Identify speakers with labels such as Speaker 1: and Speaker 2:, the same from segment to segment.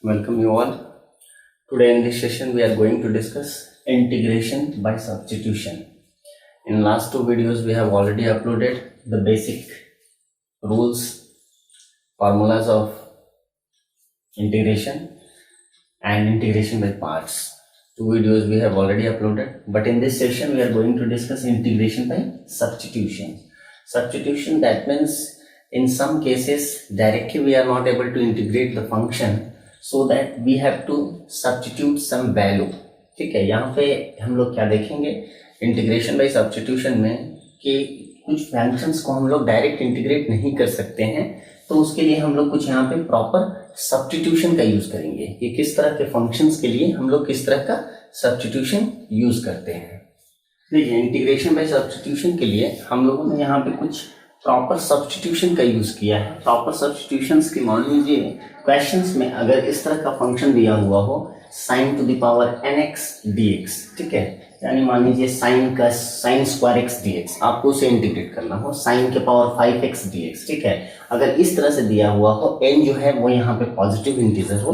Speaker 1: Welcome you all. Today in this session we are going to discuss integration by substitution. In last two videos we have already uploaded the basic rules, formulas of integration and integration by parts. Two videos we have already uploaded, but in this session we are going to discuss integration by substitution. Substitution, that means in some cases directly we are not able to integrate the function, so that we have to substitute some value. ठीक है, यहाँ पे हम लोग क्या देखेंगे integration by substitution में कि कुछ फंक्शंस को हम लोग डायरेक्ट इंटीग्रेट नहीं कर सकते हैं, तो उसके लिए हम लोग कुछ यहाँ पे प्रॉपर सब्स्टिट्यूशन का यूज करेंगे कि किस तरह के फंक्शंस के लिए हम लोग किस तरह का सब्स्टिट्यूशन यूज करते हैं। देखिए, इंटीग्रेशन बाय सब्स्टिट्यूशन के लिए हम लोगों ने यहाँ पे कुछ प्रॉपर सब्स्टिट्यूशन का यूज किया है। प्रॉपर सब्स्टिट्यूशंस की मान लीजिए क्वेश्चंस में अगर इस तरह का फंक्शन दिया हुआ हो sin to the power nx dx, ठीक है, यानी मान लीजिए sin स्क्वायर x dx, आपको उसे इंटीग्रेट करना हो sin के पावर 5x dx, ठीक है। अगर इस तरह से दिया हुआ हो, n जो है वो यहाँ पे पॉजिटिव इंटीजर हो,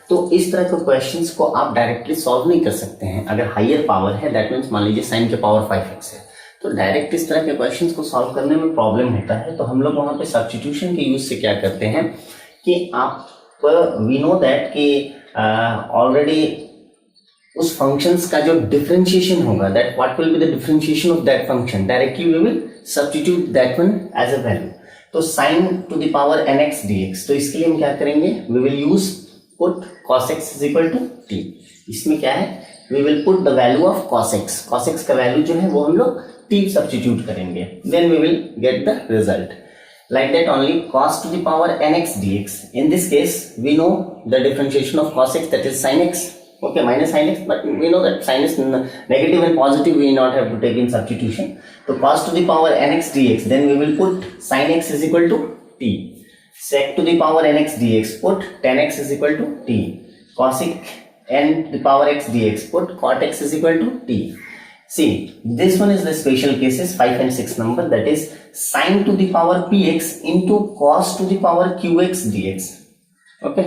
Speaker 1: तो इस तरह के क्वेश्चंस को आप डायरेक्टली सॉल्व नहीं कर सकते हैं। अगर हायर पावर है, दैट मीन्स मान लीजिए sin के पावर 5x है, तो डायरेक्ट इस तरह के क्वेश्चंस को सॉल्व करने में प्रॉब्लम होता है। तो हम लोग वहां पे सब्स्टिट्यूशन के यूज से क्या करते हैं कि आप वी नो दैट कि ऑलरेडी उस फंक्शंस का जो डिफरेंशिएशन होगा, that what will be the differentiation of that function, directly we will substitute that one as a value. तो sin to the power nx dx, तो इसके लिए हम क्या करेंगे, we will use put cos x is equal to t। इसमें क्या है, we will put the value of cos x, cos x का वैल्यू जो है वो हम लोग t सब्स्टिट्यूट करेंगे, then we will get the result. Like that only cos to the power nx dx. In this case, we know the differentiation of cos x, that is sin x. Okay, minus sin x, but we know that sin is negative and positive, we not have to take in substitution. So cos to the power nx dx, then we will put sin x is equal to t. Sec to the power nx dx, put tan x is equal to t. Cosec n to the power x dx, put cot x is equal to t. See, this one is the special cases 5 and 6 number, that is sin to the power px into cos to the power qx dx. Okay,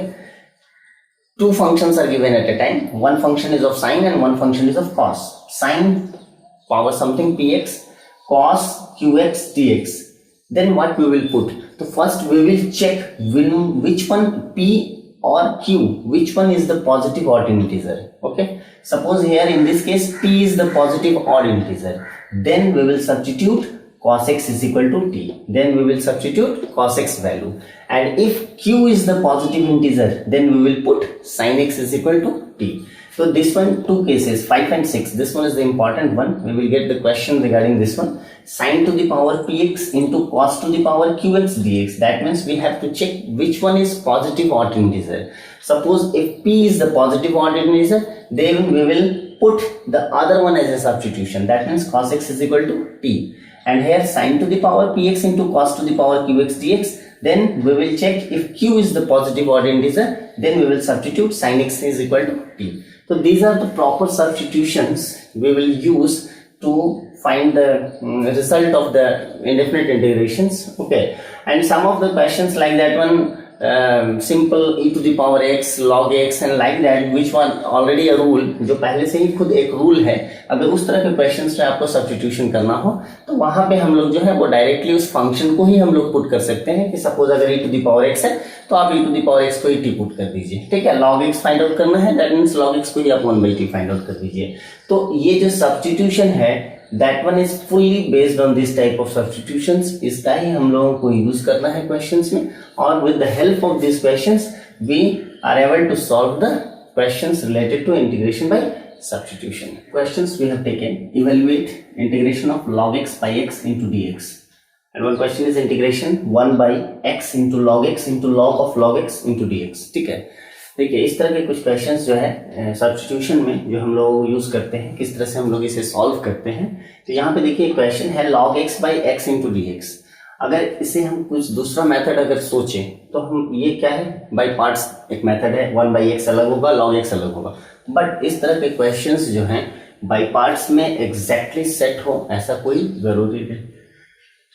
Speaker 1: two functions are given at a time, one function is of sin and one function is of cos. Sin power something px, cos qx dx, then what we will put, so first we will check which one p or q, which one is the positive odd integer. Okay, suppose here in this case p is the positive odd integer, then we will substitute cos x is equal to t, then we will substitute cos x value, and if q is the positive integer, then we will put sin x is equal to t. So this one, two cases 5 and 6, this one is the important one, we will get the question regarding this one. Sin to the power px into cos to the power qx dx, that means we have to check which one is positive odd integer. Suppose if p is the positive odd integer, then we will put the other one as a substitution, that means cos x is equal to t, and here sin to the power px into cos to the power qx dx, then we will check if q is the positive odd integer, then we will substitute sin x is equal to t. So these are the proper substitutions we will use to find the result of the indefinite integrations. Okay, and some of the questions like that one, simple e to the power x, log x and like that, which one already a rule, जो पहले से ही खुद एक rule है, अगर उस तरह के क्वेश्चंस में आपको सब्स्टिट्यूशन करना हो तो वहां पे हम लोग जो है वो डायरेक्टली उस फंक्शन को ही हम लोग पुट कर सकते हैं कि सपोज अगर e to the power x है तो आप e to the power x को ही t पुट कर दीजिए, ठीक है। log x फाइंड आउट करना है, दैट मींस log x को ही आप 1/t फाइंड आउट कर दीजिए। तो ये जो सब्स्टिट्यूशन है, that one is fully based on this type of substitutions, इसका ही हम लोगों को यूज करना है क्वेश्चंस में, और with the help of these questions we are able to solve the questions related to integration by substitution. Questions we have taken: evaluate integration of log x by x into dx, and one question is integration 1 by x into log x into log of log x into dx, ठीक है। देखिए, इस तरह के कुछ questions जो है substitution में जो हम लोग यूज करते हैं, किस तरह से हम लोग इसे सॉल्व करते हैं। तो यहाँ पे देखिए क्वेश्चन है log x by x into dx। अगर इसे हम कुछ दूसरा मेथड अगर सोचें तो हम ये क्या है, बाय पार्ट्स एक मेथड है, 1 by x अलग होगा, log x अलग होगा, बट इस तरह के क्वेश्चंस जो हैं बाय पार्ट्स में एग्जैक्टली सेट हो ऐसा कोई जरूरी नहीं।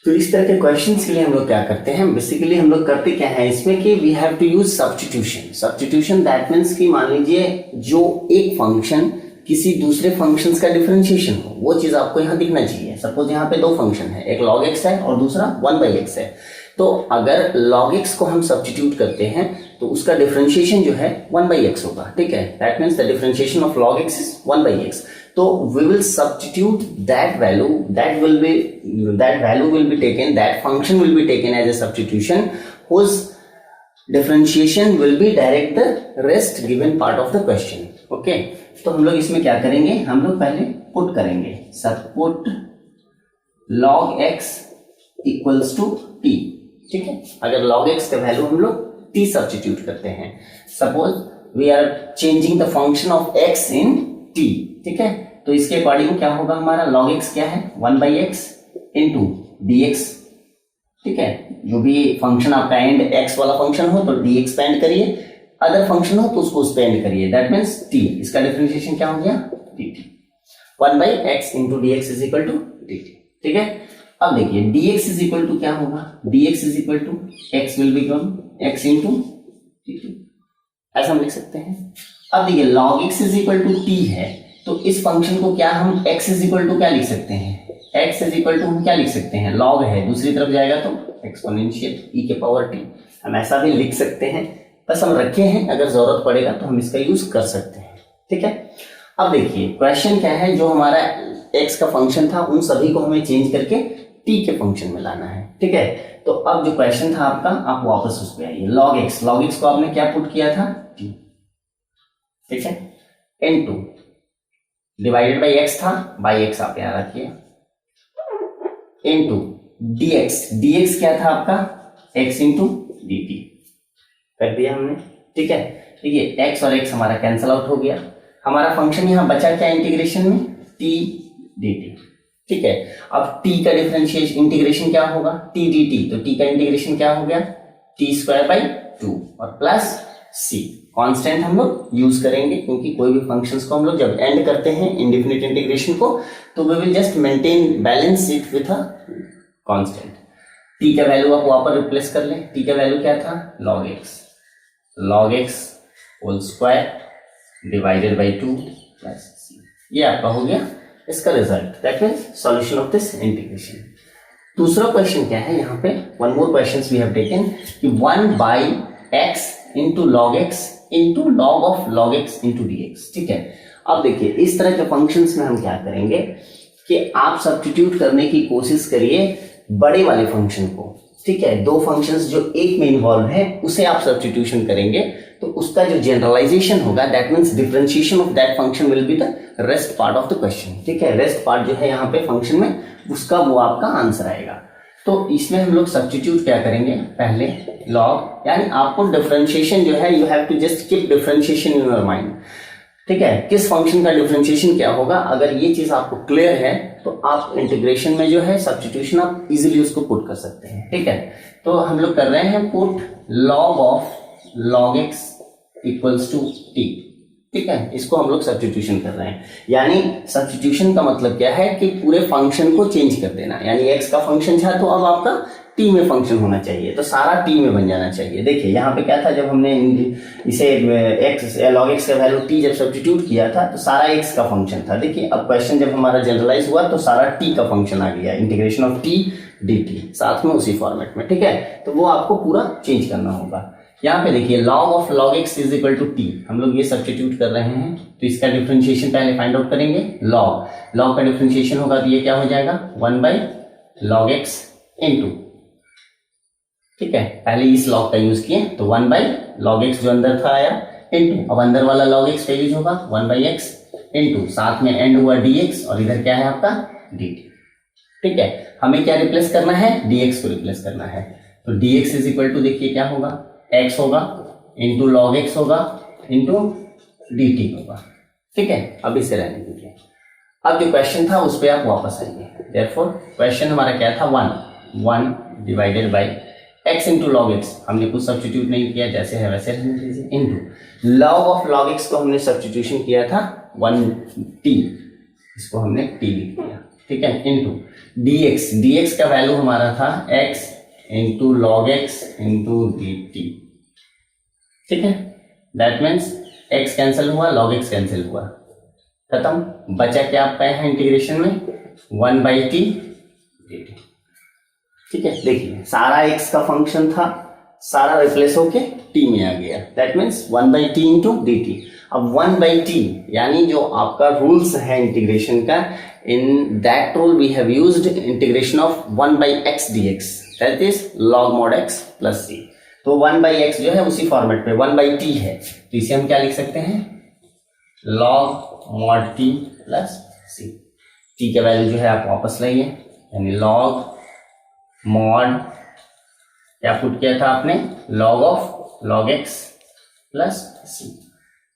Speaker 1: तो इस तरह के क्वेश्चंस के लिए हम लोग क्या करते हैं, बेसिकली हम लोग करते क्या है इसमें कि we have to use substitution. Substitution that means कि मान लीजिए जो एक फंक्शन किसी दूसरे फंक्शंस का डिफरेंशिएशन हो, वो चीज आपको यहाँ दिखना चाहिए। सपोज यहाँ पे दो फंक्शन है, एक log x है और दूसरा 1/x है। तो अगर log x को हम सब्स्टिट्यूट करते हैं तो उसका डिफरेंशिएशन जो है 1/x होगा, ठीक है। That means the differentiation of log x is 1/x। तो we will substitute that value, that value will be taken, that function will be taken as a substitution whose differentiation will be direct the rest given part of the question. Okay, तो हम लोग इसमें क्या करेंगे, हम लोग पहले put करेंगे, सब put log x equals to t, ठीक है। अगर log x का वैल्यू हम लोग t सब्स्टिट्यूट करते हैं, suppose we are changing the function of x in t, ठीक है। तो इसके अकॉर्डिंग क्या होगा, हमारा log x क्या है 1/x इंटू dx, ठीक है। जो भी फंक्शन आपका एंड x वाला फंक्शन हो तो dx पे एंड करिए, अदर फंक्शन हो तो उसको उस पे एंड करिए, दैट मीन्स t। इसका डिफरेंशिएशन क्या हो गया dt, 1/x into dx is equal to dt, ठीक है। अब देखिए dx इज इक्वल टू क्या होगा, dx is equal to x will become x into dt, ऐसा हम लिख सकते हैं। अब देखिए log x is equal to t है, तो इस फंक्शन को क्या हम x इज इक्वल टू क्या लिख सकते हैं, x इज इक्वल टू हम क्या लिख सकते हैं, log है, दूसरी तरफ जाएगा तो एक्सपोनेंशियल e के पावर t, हम ऐसा भी लिख सकते हैं। बस हम रखे हैं, अगर जरूरत पड़ेगा तो हम इसका यूज कर सकते हैं, ठीक है। अब देखिए क्वेश्चन क्या है, जो हमारा x का फंक्शन था उन सभी को हमें चेंज करके t के फंक्शन में लाना है, ठीक है। तो अब जो क्वेश्चन था आपका, आप वापस उस पर आइए। log x को आपने क्या पुट किया था t, ठीक है, इनटू डिवाइडेड बाई x था, बाई x आप यहाँ रखिए, इनटू dx क्या था आपका x इंटू dt, कर दिया हमने, ठीक है। देखिए x और x हमारा कैंसल आउट हो गया, हमारा फंक्शन यहाँ बचा क्या इंटीग्रेशन में, t dt, ठीक है। अब t का डिफरेंशिएशन इंटीग्रेशन क्या होगा, t dt, तो t का इंटीग्रेशन क्या हो गया t²/2 और प्लस c, कांस्टेंट हम लोग यूज करेंगे, क्योंकि कोई भी फंक्शंस को हम लोग जब एंड करते हैं इंडेफिनिट इंटीग्रेशन को, तो we will just maintain balance it with a constant. t का वैल्यू आप वहां पर रिप्लेस कर लें, t का वैल्यू क्या था log x whole square divided by 2 plus c, ये आपका हो गया इसका result, that means solution of this integration. दूसरा क्वेश्चन क्या है यहाँ पे, one more questions we have taken कि 1/x into log x into log of log x into dx, ठीक है। अब देखिए इस तरह के फंक्शंस में हम क्या करेंगे कि आप सब्स्टिट्यूट करने की कोशिश करिए बड़े वाले फंक्शन को, ठीक है। दो फंक्शंस जो एक में इन्वॉल्व है उसे आप सब्स्टिट्यूशन करेंगे तो उसका जो जनरलाइजेशन होगा, that means differentiation of that function will be the rest part of the question, ठीक है। रेस्ट पार्ट जो है यहाँ पे फंक्शन में, उसका वो आपका आंसर आएगा। तो इसमें हम लोग सब्स्टिट्यूट क्या करेंगे, पहले log, यानी आपको डिफरेंशिएशन जो है, you have to just keep differentiation in your mind, ठीक है। किस फंक्शन का डिफरेंशिएशन क्या होगा, अगर ये चीज आपको क्लियर है तो आप इंटीग्रेशन में जो है सब्स्टिट्यूशन आप इजीली उसको पुट कर सकते हैं, ठीक है। तो हम लोग कर रहे हैं put log of log x equals to t, ठीक है। इसको हम लोग सब्स्टिट्यूशन कर रहे हैं, यानी सब्स्टिट्यूशन का मतलब क्या है कि पूरे फंक्शन को चेंज कर देना, यानी x का फंक्शन था तो अब आपका t में फंक्शन होना चाहिए, तो सारा t में बन जाना चाहिए। देखिए यहाँ पे क्या था, जब हमने इसे log x का वैल्यू t जब सब्स्टिट्यूट किया था तो सारा x का फंक्शन था। देखिए अब क्वेश्चन जब हमारा जनरलाइज हुआ तो सारा t का फंक्शन आ गया, इंटीग्रेशन ऑफ t dt साथ में उसी फॉर्मेट में, ठीक है। तो वो आपको पूरा चेंज करना होगा। यहाँ पे देखिए log of log x is equal to t, हम लोग ये सब्स्टिट्यूट कर रहे हैं, तो इसका डिफरेंशिएशन पहले फाइंड आउट करेंगे। log का डिफरेंशिएशन होगा तो ये क्या हो जाएगा 1/log x इंटू, ठीक है। पहले इस log का यूज किए तो 1/log x जो अंदर था आया इंटू, अब अंदर वाला log x का यूज होगा 1/x इंटू, साथ में एंड हुआ dx और इधर क्या है आपका dt, ठीक है। हमें क्या रिप्लेस करना है, dx को रिप्लेस करना है, तो dx इज इक्वल टू देखिए क्या होगा, x होगा इंटू log x होगा इंटू dt होगा, ठीक है। अब इसे रहने दीजिए। अब जो क्वेश्चन था उस पर आप वापस आइए। देयरफॉर क्वेश्चन हमारा क्या था, 1 divided by x into log x, हमने कुछ सब्स्टिट्यूट नहीं किया, जैसे है वैसे रहने दीजिए, into log of log x को हमने सब्स्टिट्यूशन किया था 1t, इसको हमने t लिख दिया, ठीक है, इंटू dx, dx का वैल्यू हमारा था x into log x into dt, ठीक है। दैट मीन्स x कैंसिल हुआ, log x कैंसिल हुआ, खत्म। बचा क्या आपका यहाँ इंटीग्रेशन में 1/t dt, ठीक है। देखिए सारा x का फंक्शन था, सारा रिप्लेस होके t में आ गया, that means 1/t into dt। अब 1/t यानी जो आपका रूल्स है इंटीग्रेशन का, in that rule we have used integration of 1/x dx, that is log mod x plus c। तो 1/x जो है उसी फॉर्मेट पे 1/t है, तो इसे हम क्या लिख सकते हैं, log mod t plus c। t का वैल्यू जो है आप वापस लाइए, यानी log mod क्या पुट किया था आपने, log of log x plus c।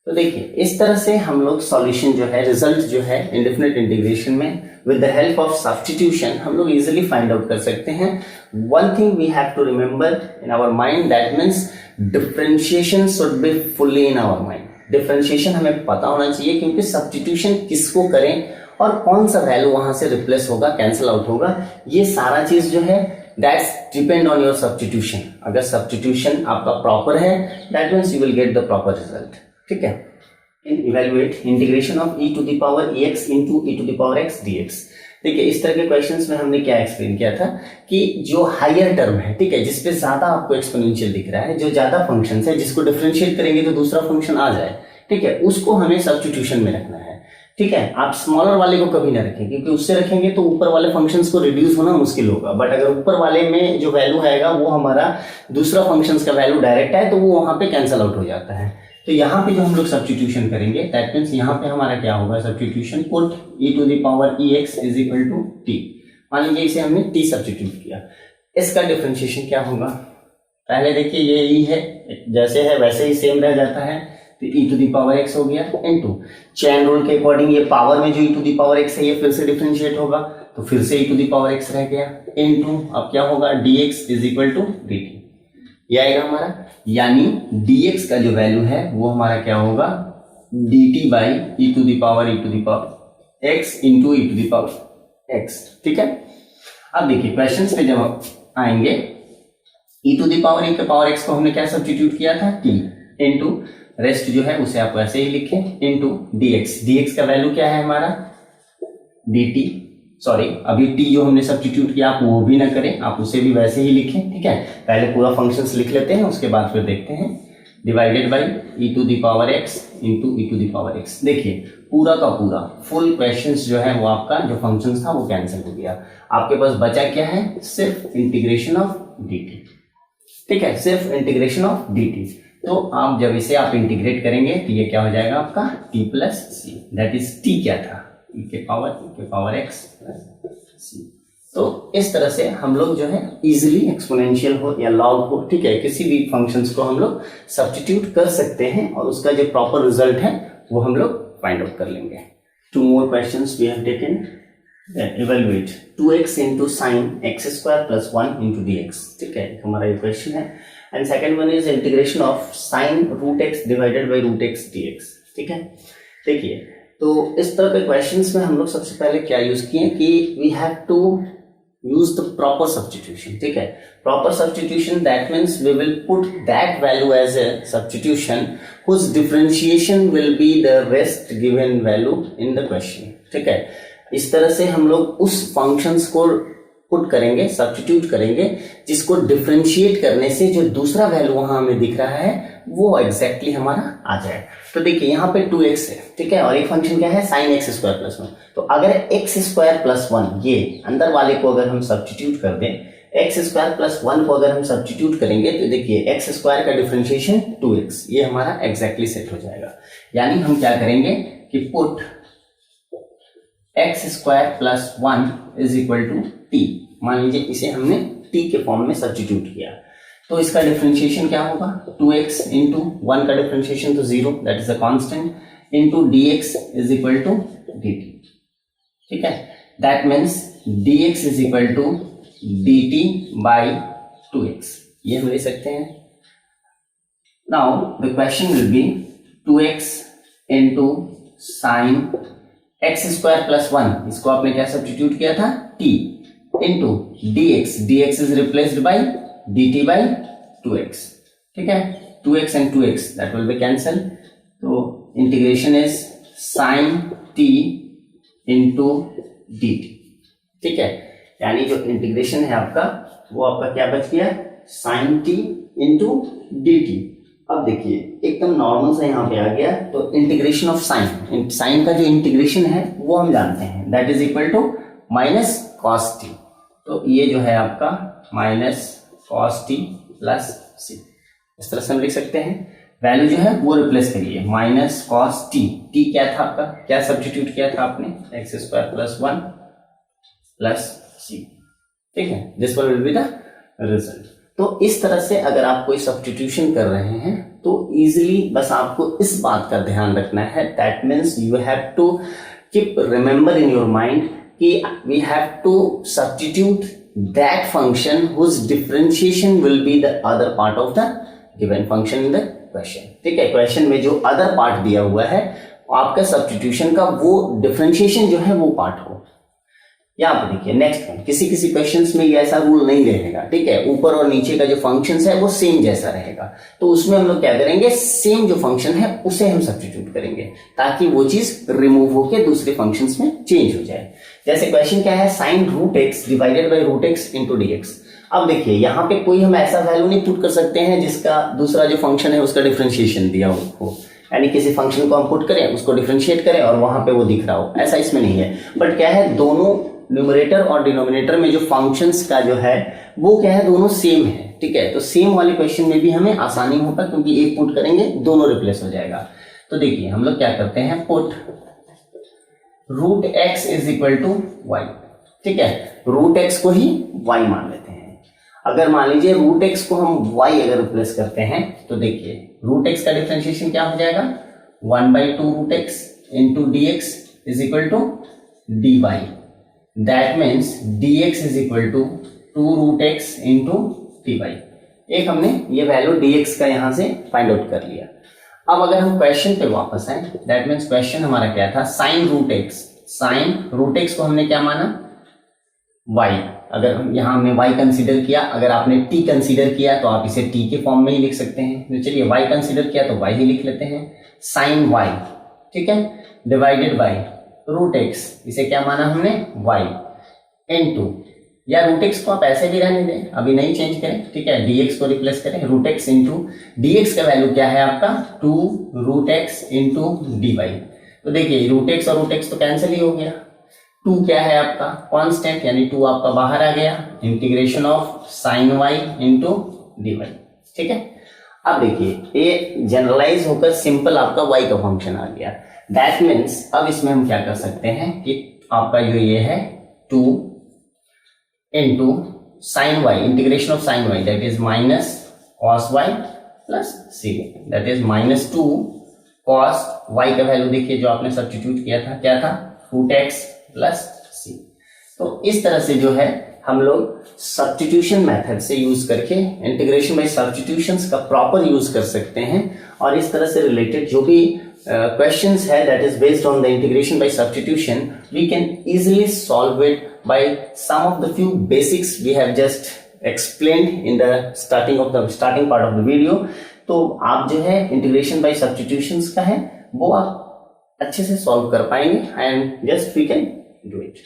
Speaker 1: तो देखिए इस तरह से हम लोग सॉल्यूशन जो है, रिजल्ट जो है इंडेफिनिट इंटीग्रेशन में with the help of substitution हम लोग इजीली फाइंड आउट कर सकते हैं। One thing we have to remember in our mind, that means differentiation should be fully in our mind. Differentiation हमें पता होना चाहिए, क्योंकि सब्स्टिट्यूशन किसको करें और कौन सा वैल्यू वहां से रिप्लेस होगा, कैंसिल आउट होगा, ये सारा चीज जो है that's depend on your substitution. अगर सब्स्टिट्यूशन आपका प्रॉपर है, that means you will get the proper result, ठीक है। In evaluate integration of e to the power ex into e to the power x dx। देखिए इस तरह के questions में हमने क्या एक्सप्लेन किया था कि जो हायर टर्म है, ठीक है, जिसपे ज्यादा आपको एक्सपोनेंशियल दिख रहा है, जो ज्यादा फंक्शंस है, जिसको डिफरेंशिएट करेंगे तो दूसरा फंक्शन आ जाए, ठीक है, उसको हमें सब्स्टिट्यूशन में रखना है, ठीक है। आप स्मॉलर वाले को कभी ना रखें, क्योंकि उससे रखेंगे तो ऊपर वाले फंक्शंस को रिड्यूस होना मुश्किल होगा। बट अगर ऊपर वाले में जो वैल्यू आएगा वो हमारा दूसरा फंक्शंस का वैल्यू डायरेक्ट है, तो वो वहां पे कैंसिल आउट हो जाता है। तो यहाँ पे जो हम लोग सब्स्टिट्यूशन करेंगे, दैट मीन्स यहाँ पे हमारा क्या होगा, substitution put e to the power ex is equal to t। मान लीजिए इसे हमने t सब्स्टिट्यूट किया, इसका डिफरेंशिएशन क्या होगा, पहले देखिए ये e है, जैसे है वैसे ही सेम रह जाता है, तो e to the power x हो गया इनटू चेन रूल के अकॉर्डिंग ये पावर में जो e to the power x है ये फिर से डिफरेंशिएट होगा, तो फिर से e to the power x रह गया इनटू अब क्या होगा dx is equal to dt, ये आएगा हमारा। यानी dx का जो वैल्यू है वो हमारा क्या होगा, dt by e to the power x into e to the power x, ठीक है। अब देखिए क्वेश्चंस पे जब आएंगे, e to the power e के पावर x को हमने क्या सब्स्टिट्यूट किया था, t इंटू रेस्ट जो है उसे आप वैसे ही लिखें इनटू dx। dx का वैल्यू क्या है हमारा, dt, सॉरी अभी t जो हमने सब्स्टिट्यूट किया आप वो भी ना करें, आप उसे भी वैसे ही लिखें, ठीक है। पहले पूरा फंक्शंस लिख लेते हैं, उसके बाद फिर देखते हैं, divided by e to the power x into e to the power x। देखिए पूरा का पूरा फुल क्वेश्चंस जो है वो आपका जो फंक्शंस था वो कैंसिल हो गया, आपके पास बचा क्या है, सिर्फ इंटीग्रेशन ऑफ dt, ठीक है, सिर्फ इंटीग्रेशन ऑफ dt। तो आप जब इसे आप इंटीग्रेट करेंगे तो ये क्या हो जाएगा आपका t plus c, that is t क्या था, e के पावर x प्लस सी। तो इस तरह से हम लोग जो है इजीली एक्सपोनेंशियल हो या लॉग हो, ठीक है, किसी भी फंक्शंस को हम लोग सब्स्टिट्यूट कर सकते हैं और उसका जो प्रॉपर रिजल्ट है वो हम लोग फाइंड आउट कर लेंगे। 2 more questions we have taken. Evaluate 2x into sin x square plus 1 into dx, ठीक है, हमारा ये क्वेश्चन है। And second one is integration of sin root x divided by root x dx, ठीक है। देखिए तो इस तरह के क्वेश्चंस में हम लोग सबसे पहले क्या यूज किए कि we have to use the proper substitution, ठीक है। proper substitution that means we will put that value as a substitution whose differentiation will be the rest given value in the question, ठीक है। इस तरह से हम लोग उस functions को पुट करेंगे, सब्स्टिट्यूट करेंगे, जिसको डिफरेंशिएट करने से जो दूसरा वैल्यू वहां हमें दिख रहा है वो एग्जैक्टली हमारा आ जाए। तो देखिए यहाँ पे 2x है, ठीक है, और एक फंक्शन क्या है sin x स्क्वायर प्लस 1। तो अगर x स्क्वायर प्लस 1 ये अंदर वाले को अगर हम सब्स्टिट्यूट कर दें, x स्क्वायर प्लस 1 को अगर हम सब्स्टिट्यूट करेंगे तो देखिए x स्क्वायर का डिफरेंशिएशन 2x, ये हमारा एग्जैक्टली सेट हो जाएगा। यानी हम क्या करेंगे कि put x square plus 1 is equal to t। मान लीजिए इसे हमने t के फॉर्म में सब्स्टिट्यूट किया, तो इसका डिफरेंशिएशन क्या होगा, 2x इंटू 1 का डिफरेंशिएशन तो 0, that is a constant, into dx is equal to dt, ठीक है। That means dx is equal to dt by 2x, ये हम ले सकते हैं। Now the question will be 2x into sine x square plus 1, इसको आपने क्या सब्स्टिट्यूट किया था, t into dx, dx is replaced by dt by 2x, ठीक है, 2x and 2x that will be cancel, तो integration is sine t into dt, ठीक है, यानी जो इंटीग्रेशन है आपका वो आपका क्या बच गया, साइन t इंटू dt। अब देखिए एकदम नॉर्मल सा यहाँ पे आ गया, तो इंटीग्रेशन ऑफ साइन, साइन का जो इंटीग्रेशन है वो हम जानते हैं, that is equal to minus cos t, तो ये जो है आपका minus cos t plus c, इस तरह से हम लिख सकते हैं। वैल्यू जो है वो रिप्लेस करिए, माइनस कॉस टी, टी क्या था आपका, क्या सब्स्टिट्यूट किया था आपने, एक्स स्क्वायर प्लस 1 प्लस सी, ठीक है, this will be the result. तो इस तरह से अगर आप कोई सब्स्टिट्यूशन कर रहे हैं तो इजीली बस आपको इस बात का ध्यान रखना है, that means you have to keep remember in your mind कि we have to substitute that function whose differentiation will be the other part of the given function in the question, ठीक है, क्वेश्चन में जो other part दिया हुआ है आपका substitution का वो डिफरेंशिएशन जो है वो पार्ट हो। यहाँ पे देखिए नेक्स्ट वन, किसी किसी क्वेश्चंस में ये ऐसा रूल नहीं रहेगा, ठीक है, ऊपर और नीचे का जो फंक्शंस है वो सेम जैसा रहेगा, तो उसमें हम लोग क्या करेंगे, सेम जो फंक्शन है उसे हम सब्स्टिट्यूट करेंगे ताकि वो चीज रिमूव होकर दूसरे फंक्शंस में चेंज हो जाए। जैसे क्वेश्चन क्या है, sine root x divided by root x into d x. अब देखिए यहाँ पे कोई हम ऐसा वैल्यू नहीं पुट कर सकते हैं जिसका दूसरा जो फंक्शन है उसका डिफरेंशिएशन दिया हो, यानी किसी फंक्शन को हम पुट करें उसको डिफरेंशिएट करें और वहां पे वो दिख रहा हो, ऐसा इसमें नहीं है। बट क्या है, दोनों न्यूमरेटर और डिनोमिनेटर में जो फंक्शंस का जो है वो क्या है, दोनों सेम है, ठीक है, तो सेम वाले क्वेश्चन में भी हमें आसानी होगा क्योंकि एक पुट करेंगे दोनों रिप्लेस हो जाएगा। तो देखिए हम लोग क्या करते हैं, put root x is equal to y, ठीक है, रूट एक्स को ही वाई मान लेते हैं। अगर मान लीजिए रूट एक्स को हम वाई अगर रिप्लेस करते हैं तो देखिए रूट एक्स का डिफरेंशिएशन क्या हो जाएगा, 1/2 root x into d x is equal to d y, that means dx is equal to 2 root x into d y. एक हमने ये वैल्यू dx का यहां से फाइंड आउट कर लिया। अब अगर हम क्वेश्चन पे वापस आए, दैट मीन्स क्वेश्चन हमारा क्या था, sine root x, sine root x को हमने क्या माना, y, अगर यहां हमने y कंसीडर किया, अगर आपने t कंसीडर किया तो आप इसे t के फॉर्म में ही लिख सकते हैं, तो चलिए y कंसीडर किया तो y ही लिख लेते हैं, साइन y, ठीक है, डिवाइडेड बाई रूट एक्स, इसे क्या माना हमने y इनटू, या रूट एक्स को आप ऐसे भी रहने दें, अभी नहीं चेंज करें, ठीक है, dx को रिप्लेस करें, रूट एक्स इंटू dx का वैल्यू क्या है आपका 2 root x into d y. तो देखिए रूट एक्स और रूट एक्स तो कैंसिल ही हो गया, 2 क्या है आपका कांस्टेंट, यानी 2 आपका बाहर आ गया, integration of sine y into d y, ठीक है। अब देखिए ये जनरलाइज होकर सिंपल आपका y का फंक्शन आ गया, दैट मीन्स अब इसमें हम क्या कर सकते हैं कि आपका जो ये है 2 into sine y, integration of sine y that is minus cos y plus c, that is minus 2 cos y का वैल्यू देखिए जो आपने सब्स्टिट्यूट किया था क्या था, रूट एक्स प्लस सी। तो इस तरह से जो है हम लोग सब्स्टिट्यूशन मेथड से यूज करके इंटीग्रेशन बाय सब्स्टिट्यूशंस का प्रॉपर यूज कर सकते हैं, और इस तरह से रिलेटेड जो भी questions है that is based on the integration by substitution, we can easily solve it by some of the few basics we have just explained in the starting part of the video। तो आप जो है integration by substitutions का है वो आप अच्छे से solve कर पाएंगे and just we can do it।